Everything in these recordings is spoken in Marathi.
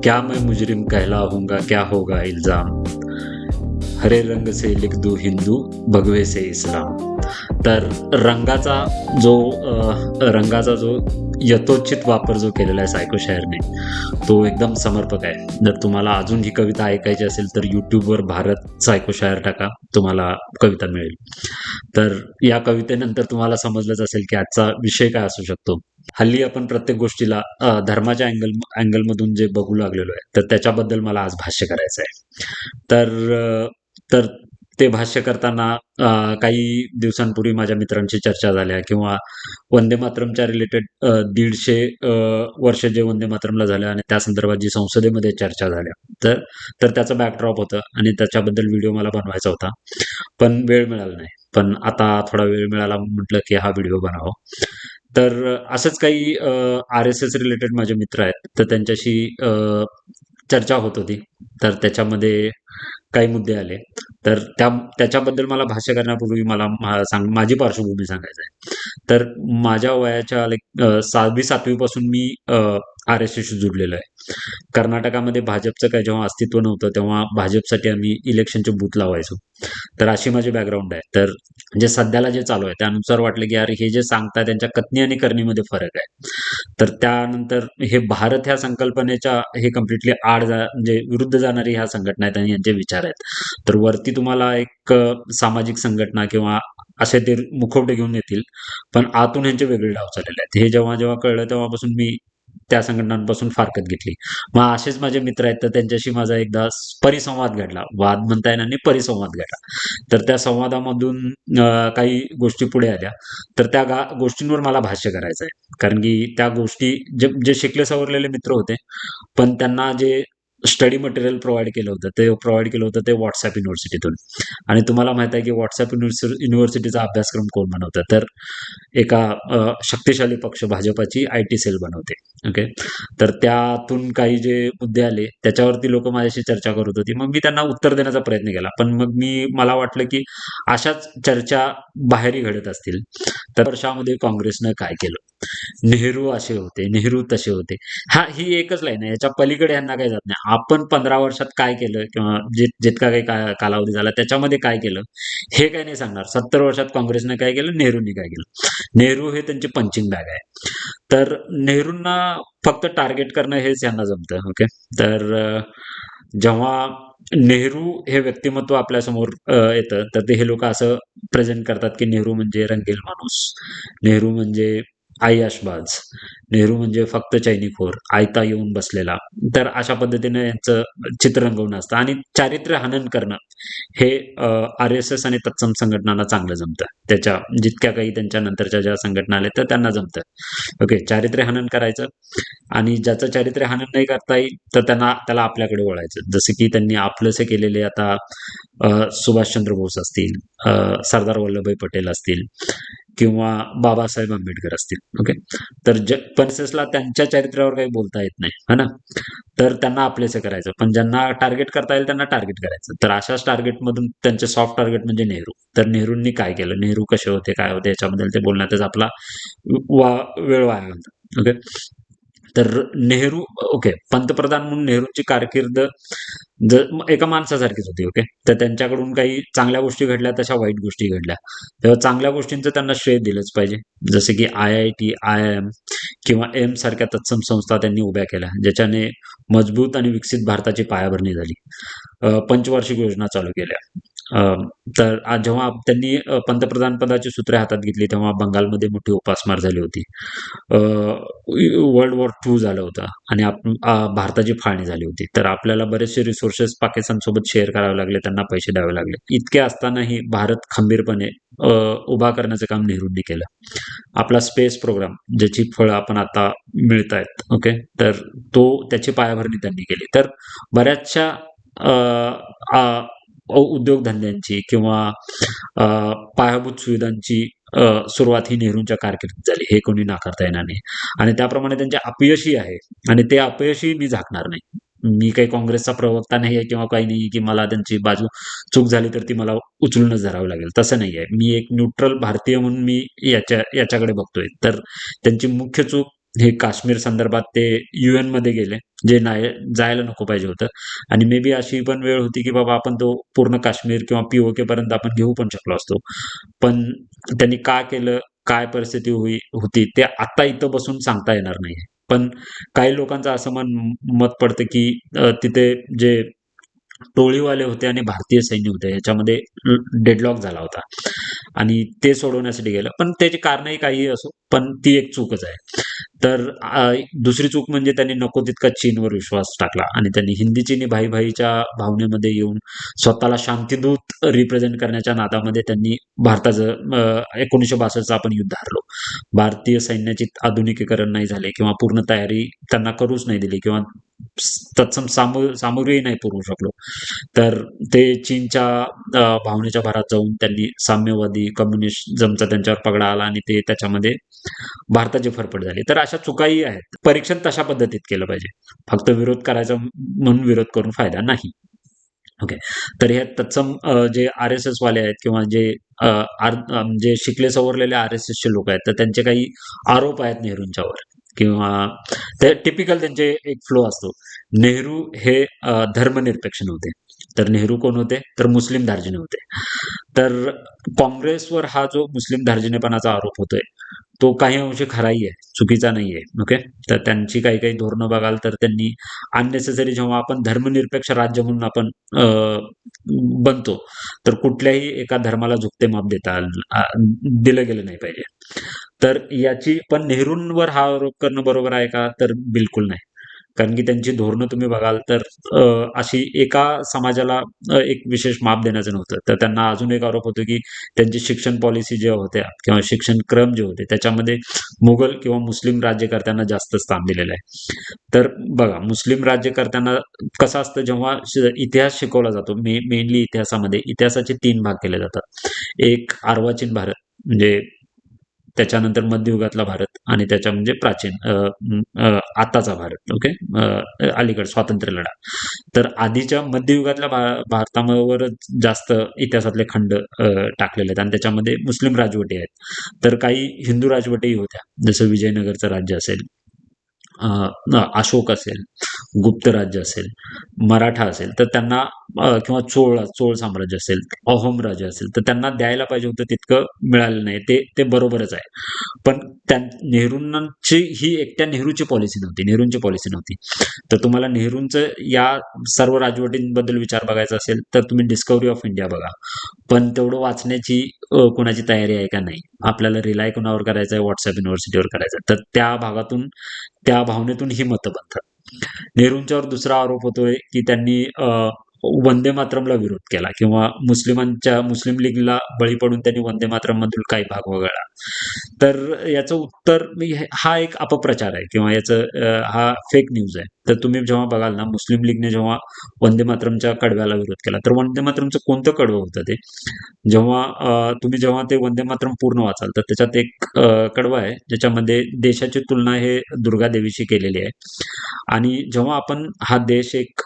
क्या मैं मुजरिम कहलाऊंगा, क्या होगा इल्जाम, हरे रंग से लिख दू हिंदू, भगवे से इस्लाम. तर रंगाचा जो यथोचित वापर जो केलेला आहे सायको शायरने, तो एकदम समर्पक आहे. जर तुम्हाला अजून ही कविता ऐकायची असेल तर यूट्यूबवर भारत सायको शायर टाका, तुम्हाला कविता मिळेल. तर या कवितेनंतर तुम्हाला समजलंच असेल की आजचा विषय काय असू शकतो. हल्ली आपण प्रत्येक गोष्टीला धर्माच्या अँगलमधून जे बघू लागलेलो आहे, तर त्याच्याबद्दल मला आज भाष्य करायचं आहे. तर ते भाष्य करताना काही दिवसांपूर्वी माझ्या मित्रांशी चर्चा झाल्या, किंवा वंदे मातरमच्या रिलेटेड 150 वर्ष जे वंदे मातरमला झालं आणि त्या संदर्भात जी संसदेमध्ये चर्चा झाल्या, तर त्याचं बॅकड्रॉप होतं आणि त्याच्याबद्दल व्हिडिओ मला बनवायचा होता, पण वेळ मिळाला नाही. पण आता थोडा वेळ मिळाला, म्हटलं की हा व्हिडिओ बनावा. तर असंच काही RSS रिलेटेड माझे मित्र आहेत, तर त्यांच्याशी चर्चा होत होती. तर त्याच्यामध्ये काही मुद्दे आले. तर त्याच्याबद्दल मला भाष्य करण्यापूर्वी मला माझी पार्श्वभूमी सांगायचं आहे. तर माझ्या वयाच्या 6वी-7वी पासून मी RSSशी जुडलेलो आहे. कर्नाटकामध्ये भाजपचं काय जेव्हा अस्तित्व नव्हतं, तेव्हा भाजपसाठी आम्ही इलेक्शनचे बूथ लावायचो. तर अशी माझी बॅकग्राऊंड आहे. तर म्हणजे सध्याला जे चालू आहे त्यानुसार वाटलं की यार, हे जे सांगताय त्यांच्या कथनी आणि करणीमध्ये फरक आहे. तर त्यानंतर हे भारत ह्या संकल्पनेच्या हे कम्प्लिटली म्हणजे विरुद्ध जाणारी ह्या संघटना आहेत आणि यांचे विचार आहेत. तर वरती तुम्हाला एक सामाजिक संघटना किंवा असे ते मुखवटे घेऊन येतील, पण आतून ह्यांचे वेगळे डाव चाललेले आहेत. हे जेव्हा जेव्हा कळलं तेव्हापासून मी त्या संघटनांपासून फारकत घेतली. मग असेच माझे मित्र आहेत, तर त्यांच्याशी माझा एकदा परिसंवाद घडला. वाद म्हणता येणार नाही, परिसंवाद घडला. तर त्या संवादामधून काही गोष्टी पुढे आल्या. तर त्या गोष्टींवर मला भाष्य करायचं आहे. कारण की त्या गोष्टी जे शिकले सवरलेले मित्र होते, पण त्यांना जे स्टडी मटेरियल प्रोव्हाइड केलं होतं ते व्हॉट्सअप युनिव्हर्सिटीतून. आणि तुम्हाला माहित आहे की व्हॉट्सअप युनिव्हर्सिटीचा अभ्यासक्रम कोण बनवतं, तर एका शक्तिशाली पक्ष भाजपाची IT सेल बनवते. ओके. तर त्यातून काही जे मुद्दे आले त्याच्यावरती लोक माझ्याशी चर्चा करत होती. मग मी त्यांना उत्तर देण्याचा प्रयत्न केला, पण मग मला वाटलं की अशाच चर्चा बाहेरही घडत असतील. तर वर्षामध्ये काँग्रेसनं काय केलं, नेहरू असे होते, नेहरू तसे होते. ही एकच लाईन आहे, याच्या पलीकडे यांना काही जात नाही. आपण 15 वर्षात काय केलं, किंवा जितका काही कालावधी झाला त्याच्यामध्ये काय केलं, हे काही नाही सांगणार. 70 वर्षात काँग्रेसने काय केलं, नेहरूंनी काय केलं. नेहरू हे त्यांची पंचिंग बॅग आहे. तर नेहरूंना फक्त टार्गेट करणं हेच यांना जमतं. ओके. तर जेव्हा नेहरू हे व्यक्तिमत्व आपल्यासमोर येतं, तर ते हे लोक असं प्रेझेंट करतात की नेहरू म्हणजे रंगील माणूस, नेहरू म्हणजे आय्याशबाज, नेहरू म्हणजे फक्त चैनीखोर, आयता येऊन बसलेला. तर अशा पद्धतीने यांचं चित्र रंगवणं असतं आणि चारित्र्य हनन करणं हे RSS आणि तत्सम संघटनांना चांगलं जमतं. त्याच्या जितक्या काही त्यांच्या नंतरच्या ज्या संघटना आल्या तर त्यांना जमतं. ओके. चारित्र्य हनन करायचं, आणि ज्याचं चारित्र्य हनन नाही करता येईल तर त्याला आपल्याकडे वळायचं. जसे की त्यांनी आपलंसे केलेले आता सुभाषचंद्र बोस असतील, सरदार वल्लभभाई पटेल असतील, किंवा बाबासाहेब आंबेडकर असतील. ओके. तर पन्सेसला त्यांच्या चरित्र्यावर काही बोलता येत नाही, है ना. तर त्यांना आपलेसे करायचं, पण ज्यांना टार्गेट करता येईल त्यांना टार्गेट करायचं. तर अशाच टार्गेटमधून त्यांचे सॉफ्ट टार्गेट म्हणजे नेहरू. तर नेहरूंनी काय केलं, नेहरू कसे होते, काय होते, याच्याबद्दल ते बोलण्यातच आपला वेळ वाया घालतो. ओके. तर नेहरू, ओके, पंतप्रधान म्हणून नेहरूंची कारकीर्द एका माणसासारखीच होती. ओके. तर त्यांच्याकडून काही चांगल्या गोष्टी घडल्या, तशा वाईट गोष्टी घडल्या. तेव्हा चांगल्या गोष्टींचं त्यांना श्रेय दिलंच पाहिजे. जसे की IIT, IIM किंवा एम्स सारख्या तत्सम संस्था त्यांनी उभ्या केल्या, ज्याच्याने मजबूत आणि विकसित भारताची पायाभरणी झाली. पंचवार्षिक योजना चालू केल्या. तर आज जेव्हा त्यांनी पंतप्रधान पदाची सूत्रे हातात घेतली, तेव्हा बंगालमध्ये मोठी उपासमार झाली होती. वर्ल्ड वॉर 2 झालं होतं आणि भारताची फाळणी झाली होती. तर आपल्याला बरेचसे रिसोर्सेस पाकिस्तानसोबत शेअर करावे लागले, त्यांना पैसे द्यावे लागले. इतके असतानाही भारत खंबीरपणे उभा करण्याचं काम नेहरूंनी केलं. आपला स्पेस प्रोग्राम, ज्याची फळं आपण आता मिळत आहेत. ओके. तर त्याची पायाभरणी त्यांनी केली. तर बऱ्याचशा उद्योगधंद्यांची किंवा पायाभूत सुविधांची सुरुवात ही नेहरूंच्या कारकिर्दीत झाली, हे कोणी नाकारता येणार नाही. आणि त्याप्रमाणे त्यांचे अपयशही आहे, आणि ते अपयशही मी झाकणार नाही. मी काही काँग्रेसचा प्रवक्ता नाही आहे किंवा काही नाही की मला त्यांची बाजू चूक झाली तर ती मला उचलूनच धरावी लागेल, तसं नाही आहे. मी एक न्यूट्रल भारतीय म्हणून मी याच्याकडे बघतोय. तर त्यांची मुख्य चूक हे काश्मीर संदर्भात ते UN मध्ये गेले, जे नाही जायला नको पाहिजे होतं. आणि मे बी अशी पण वेळ होती, की बाबा आपण तो पूर्ण काश्मीर किंवा POK पर्यंत आपण घेऊ पण शकलो असतो. पण त्यांनी का केलं, काय परिस्थिती होती ते आता इथं बसून सांगता येणार नाहीये. पण काही लोकांचं असं मत पडतं, की तिथे जे टोळीवाले होते आणि भारतीय सैन्य होते ह्याच्यामध्ये डेडलॉक झाला होता आणि ते सोडवण्यासाठी गेलं. पण त्याची कारणही काहीही असो, पण ती एक चूकच आहे. तर दुसरी चूक म्हणजे त्यांनी नको तितका चीनवर विश्वास टाकला आणि त्यांनी हिंदी-चीनी भाई-भाईच्या भावनेमध्ये येऊन स्वतःला शांतिदूत रिप्रेझेंट करण्याच्या नादामध्ये त्यांनी भारताचं 1962चं आपण युद्ध हरलो. भारतीय सैन्याची आधुनिकीकरण नाही झाले किंवा पूर्ण तयारी त्यांना करूच नाही दिली किंवा तत्सम सामुग्रीही नाही पुरवू शकलो. तर ते चीनच्या भावनेच्या भरात जाऊन त्यांनी साम्यवादी कम्युनिझमचा त्यांच्यावर पगडा आला आणि ते त्याच्यामध्ये भारताची फरफट झाली. तर अशा चुकाही आहेत. परीक्षण तशा पद्धतीत केलं पाहिजे. फक्त विरोध करायचा म्हणून विरोध करून फायदा नाही. ओके. तर हे तत्सम जे RSS वाले आहेत किंवा जे शिकले सवरलेले RSSचे लोक आहेत, तर त्यांचे काही आरोप आहेत नेहरूंच्यावर किंवा ते टिपिकल त्यांचे एक फ्लो असतो. नेहरू हे धर्मनिरपेक्ष नव्हते. तर नेहरू कोण होते? तर मुस्लिम धार्जिणे होते. तर काँग्रेसवर हा जो मुस्लिम धार्जिणेपणाचा आरोप होतोय, तो काही अंशी खराही आहे, चुकीचा नाहीये. ओके. तर त्यांची काही काही धोरणं बघाल तर त्यांनी अननेसेसरी जेव्हा आपण धर्मनिरपेक्ष राज्य म्हणून आपण बनतो, तर कुठल्याही एका धर्माला झुकते माप दिलं गेलं नाही पाहिजे. तर याची पण नेहरूंवर हा आरोप करणं बरोबर आहे का? तर बिलकुल नाही. कारण की त्यांची धोरणं तुम्ही बघाल तर अशी एका समाजाला एक विशेष माप देण्याचं नव्हतं. तर त्यांना अजून एक आरोप होतो, की त्यांची शिक्षण पॉलिसी ज्या होत्या किंवा शिक्षण क्रम जे होते त्याच्यामध्ये मुघल किंवा मुस्लिम राज्यकर्त्यांना जास्त स्थान दिलेलं आहे. तर बघा मुस्लिम राज्यकर्त्यांना कसं असतं जेव्हा इतिहास शिकवला जातो मेनली इतिहासामध्ये इतिहासाचे 3 भाग केले जातात. एक अर्वाचीन भारत म्हणजे त्याच्यानंतर मध्ययुगातला भारत आणि त्याच्या म्हणजे प्राचीन आताचा भारत. ओके. अलीकड स्वातंत्र्य लढा. तर आधीच्या मध्ययुगातल्या भारतावरच जास्त इतिहासातले खंड टाकलेले आहेत आणि त्याच्यामध्ये मुस्लिम राजवटी आहेत. तर काही हिंदू राजवटीही होत्या. जसं विजयनगरचं राज्य असेल, अशोक असेल, गुप्त राज्य असेल, मराठा असेल, तर त्यांना किंवा चोळ साम्राज्य असेल, अहोम राज्य असेल, तर त्यांना द्यायला पाहिजे होतं तितकं मिळालं नाही. ते बरोबरच आहे. पण नेहरूंची ही एकट्या नेहरूची पॉलिसी नव्हती, नेहरूंची पॉलिसी नव्हती. तर तुम्हाला नेहरूंचं या सर्व राजवटींबद्दल विचार बघायचा असेल, तर तुम्ही डिस्कव्हरी ऑफ इंडिया बघा. पण तेवढं वाचण्याची कोणाची तयारी आहे का? नाही. आपल्याला रिलाय कोणावर करायचं आहे? व्हॉट्सअप युनिव्हर्सिटीवर करायचं आहे. तर त्या भागातून, त्या भावनेतून ही मतं बनतात. नेहरूंच्यावर दुसरा आरोप होतोय, की त्यांनी वंदे मातरमला विरोध केला किंवा मुस्लिम लीगला बळी पडून त्यांनी वंदे मातरम मधील काही भाग वगळला. तर याचं उत्तर हा एक अपप्रचार आहे किंवा हा फेक न्यूज आहे. तर तुम्ही जेव्हा बघाल ना मुस्लिम लीगने जेव्हा वंदे मातरमच्या कडव्याला विरोध केला, तर वंदे मातरमचं कोणतं कडवं होतं ते? जेव्हा ते वंदे मातरम पूर्ण वाचाल तर त्याच्यात एक कडवं आहे ज्याच्यामध्ये देशाची तुलना हे दुर्गा देवीशी केलेली आहे आणि जेव्हा आपण हा देश एक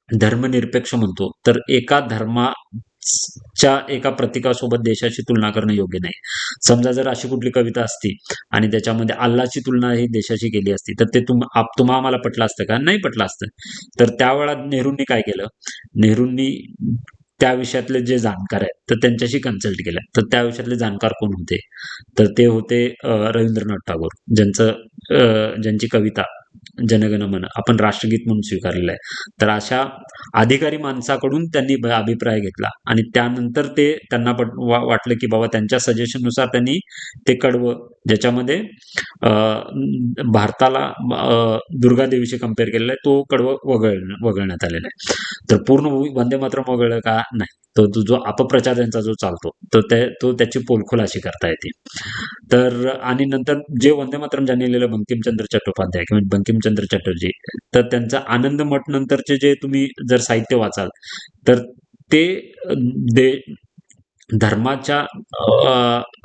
धर्मनिरपेक्ष म्हणतो, तर एका धर्माच्या एका प्रतीकासोबत देशाची तुलना करणं योग्य नाही. समजा जर अशी कुठली कविता असती आणि त्याच्यामध्ये अल्लाची तुलना ही देशाशी केली असती, तर ते तुम्हा आम्हाला पटलं असतं का? नाही पटलं असतं. तर त्यावेळा नेहरूंनी काय केलं? नेहरूंनी त्या विषयातले जे जाणकार आहेत, तर त्यांच्याशी कन्सल्ट केलं. तर त्या विषयातले जाणकार कोण होते? तर ते होते रवींद्रनाथ टागोर, ज्यांची कविता जनगण मन आपण राष्ट्रगीत म्हणून स्वीकारलेलं आहे. तर अशा अधिकारी माणसाकडून त्यांनी अभिप्राय घेतला आणि त्यानंतर त्यांना वाटलं की बाबा त्यांच्या सजेशननुसार त्यांनी ते कडवं ज्याच्यामध्ये भारताला दुर्गा देवीशी कम्पेअर केलेलं आहे तो कडवं वगळण्यात आलेला आहे. तर पूर्ण वंदे मातरम वगळलं का? नाही. तो जो अपप्रचार त्यांचा जो चालतो तो त्याची पोलखोल अशी करता येते. तर आणि नंतर जे वंदे मातरम ज्यांनी लिहिलं बंकिमचंद्र चट्टोपाध्याय किंवा बंकिमचंद्र चटर्जी, तर त्यांचा आनंद मठ नंतरचे जे तुम्ही जर साहित्य वाचाल तर ते दे धर्माच्या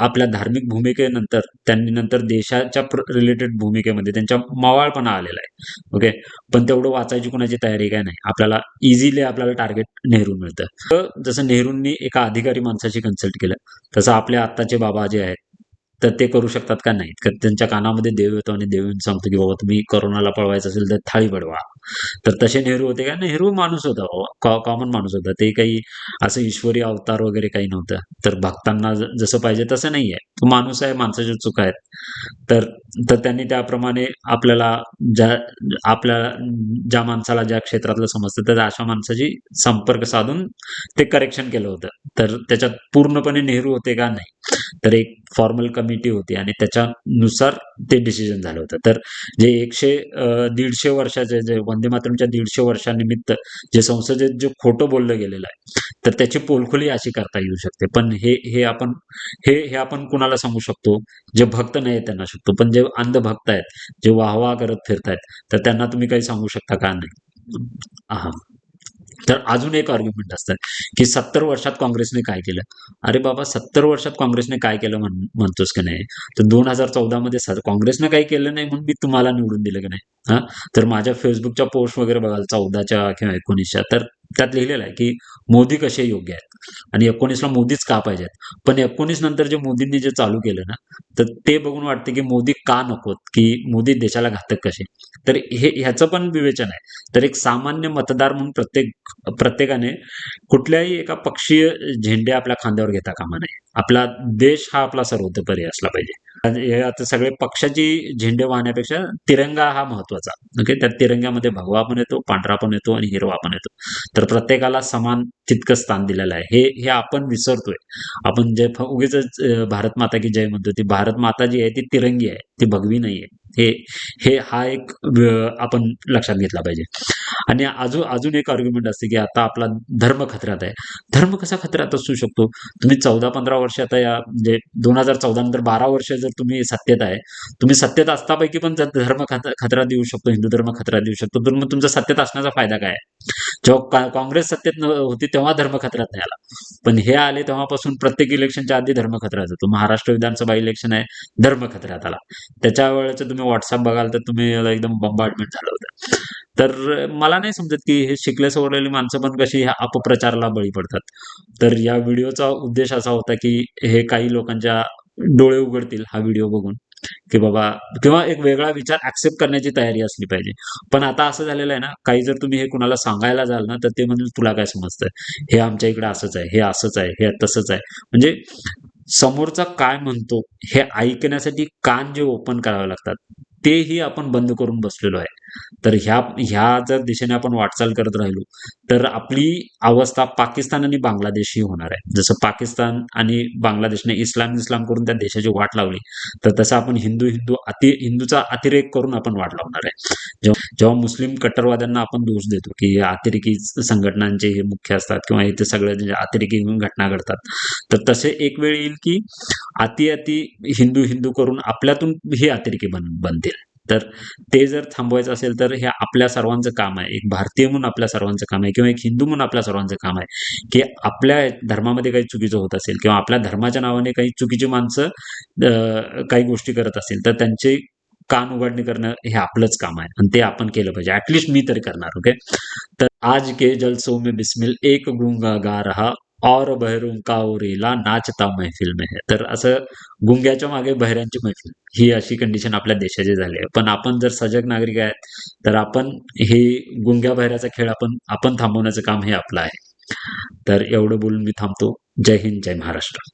आपल्या धार्मिक भूमिकेनंतर त्यांनी नंतर देशाच्या रिलेटेड भूमिकेमध्ये त्यांच्या मावळपणा आलेला आहे. ओके. पण तेवढं वाचायची कुणाची तयारी काय नाही. आपल्याला टार्गेट नेहरू मिळतं. तर जसं नेहरूंनी एका अधिकारी माणसाशी कन्सल्ट केलं, तसं आपले आत्ताचे बाबा जे आहेत तर ते करू शकतात का? नाही. तर त्यांच्या कानामध्ये देव येतो आणि देव येऊन सांगतो, की बाबा तुम्ही कोरोनाला पळवायचं असेल तर थाळी पळवा. तर तसे नेहरू होते का? नेहरू माणूस होता बाबा. कॉमन माणूस होता. ते काही असं ईश्वरी अवतार वगैरे काही नव्हतं. तर भक्तांना जसं पाहिजे तसं नाहीये. तो माणूस आहे, माणसाच्या चुका आहेत. तर तर त्यांनी त्याप्रमाणे आपल्याला ज्या आपल्या ज्या माणसाला ज्या क्षेत्रातलं समजतं, तर अशा माणसाशी संपर्क साधून ते करेक्शन केलं होतं. तर त्याच्यात पूर्णपणे नेहरू होते का? नाही. तर एक फॉर्मल कमिटी होती आणि त्याच्यानुसार ते डिसिजन झालं होतं. तर जे 150 वर्षाचे जे वंदे मातरमच्या 150 वर्षानिमित्त जे संसदेत जे खोटं बोललं गेलेलं आहे, तर त्याची पोलखोली अशी करता येऊ शकते. पण हे आपण कुणाला सांगू शकतो? जे भक्त नाही त्यांना शकतो. पण जे अंधभक्त आहेत, जे वाह-वाह करत फिरतायत, तर त्यांना तुम्ही काही सांगू शकता का? नाही. हां. तर अजून एक आर्ग्युमेंट असतं, की 70 वर्षात काँग्रेसने काय केलं? अरे बाबा 70 वर्षात काँग्रेसने काय केलं म्हणतोस की नाही? तर 2014 मध्ये काँग्रेसनं काही केलं नाही म्हणून मी तुम्हाला निवडून दिलं की नाही? हां, तर माझ्या Facebookच्या पोस्ट वगैरे बघाल 14च्या किंवा 19च्या तर त्यात लिहिलेलं आहे, की मोदी कसे योग्य आहेत आणि 19ला मोदीच का पाहिजेत. पण 19 नंतर जे मोदींनी जे चालू केलं ना, तर ते बघून वाटतं, की मोदी का नकोत, की मोदी देशाला घातक कसे. तर ह्याचं पण विवेचन आहे. तर एक सामान्य मतदार म्हणून प्रत्येकाने कुठल्याही एका पक्षीय झेंडे आपल्या खांद्यावर घेता कामा नये. आपला देश हा आपला सर्वतोपरी असला पाहिजे. आणि हे आता सगळे पक्षाची झेंडे वाहण्यापेक्षा तिरंगा हा महत्वाचा. ओके. त्या तिरंग्यामध्ये भगवा पण येतो, पांढरा पण येतो आणि हिरवा पण येतो. तर प्रत्येकाला समान तितकं स्थान दिलेलं आहे. हे आपण विसरतोय. आपण जे उगीचच भारत माता की जय म्हणतो. ती भारत माता जी आहे ती तिरंगी आहे. ती भगवी नाहीये. हे हे हा एक आपण लक्षात घेतला पाहिजे. आणि अजून एक आर्ग्युमेंट असते, की आता आपला धर्म खतऱ्यात आहे. धर्म कसा खतऱ्यात असू शकतो? तुम्ही 14-15 वर्ष आता या म्हणजे 2014 नंतर 12 वर्ष जर तुम्ही सत्तेत आहे, तुम्ही सत्तेत असतापैकी पण जर धर्म खतऱ्यात येऊ शकतो, हिंदू धर्म खतऱ्यात येऊ शकतो, तर मग तुमचा सत्तेत असण्याचा फायदा काय आहे? जेव्हा काँग्रेस सत्तेत होती तेव्हा धर्म खतऱ्यात नाही आला. पण हे आले तेव्हापासून प्रत्येक इलेक्शनच्या आधी धर्म खतऱ्यात येतो. महाराष्ट्र विधानसभा इलेक्शन आहे, धर्म खतऱ्यात आला. त्याच्या वेळेचं तुम्ही WhatsApp बघाल तर तुम्ही याला एकदम बंबार्डमेंट झालं होतं. तर मला नाही समजत, की हे शिकले सवरलेली माणसं पण कशी ह्या अपप्रचाराला बळी पडतात. तर या व्हिडिओचा उद्देश असा होता, की हे काही लोकांच्या डोळे उघडतील हा व्हिडिओ बघून, की बाबा किंवा एक वेगळा विचार ॲक्सेप्ट करण्याची तयारी असली पाहिजे. पण आता असं झालेलं आहे ना, काही जर तुम्ही हे कुणाला सांगायला जाल ना, तर ते म्हणतील तुला काय समजतंय? हे आमच्या इकडे असंच आहे, हे असंच आहे, हे तसंच आहे. म्हणजे समोरचा काय म्हणतो हे ऐकण्यासाठी कान जे ओपन करावे लागतात, तेही आपण बंद करून बसलेलो आहे. तर ह्या जर दिशेने आपण वाटचाल करत राहिलो, तर आपली अवस्था पाकिस्तान आणि बांगलादेश ही होणार आहे. जसं पाकिस्तान आणि बांगलादेशने इस्लाम करून त्या देशाची वाट लावली, तर तसं आपण हिंदूचा अतिरेक करून आपण वाट लावणार आहे. जेव्हा मुस्लिम कट्टरवाद्यांना आपण दोष देतो, की हे अतिरेकी संघटनांचे हे मुख्य असतात किंवा इथे सगळे जे अतिरेकी घटना घडतात. तर तसे एक वेळ येईल, की अति हिंदू करून आपल्यातून हे अतिरेकी बनतील. तर ते जर थांबवायचं असेल, तर हे आपल्या सर्वांचं काम आहे. एक भारतीय म्हणून आपल्या सर्वांचं काम आहे किंवा एक हिंदू म्हणून आपल्या सर्वांचं काम आहे, की आपल्या धर्मामध्ये काही चुकीचं होत असेल किंवा आपल्या धर्माच्या नावाने काही चुकीची माणसं काही गोष्टी करत असतील, तर त्यांचे कान उघडणी करणं हे आपलंच काम आहे आणि ते आपण केलं पाहिजे. ॲट मी तरी करणार. ओके. तर आज के जलसों में बिस्मिल एक गूंगा गा रहा और बहरूं का ओरीला नाचता महफिल में है. तर असं गुंग्याच्या मागे बहिऱ्यांची मैफिल ही अशी कंडिशन आपल्या देशाची झाली आहे. पण आपण जर सजग नागरिक आहेत, तर आपण हे गुंग्या बहिऱ्याचा खेळ आपण थांबवण्याचं काम हे आपलं आहे. तर एवढं बोलून मी थांबतो. जय हिंद, जय महाराष्ट्र.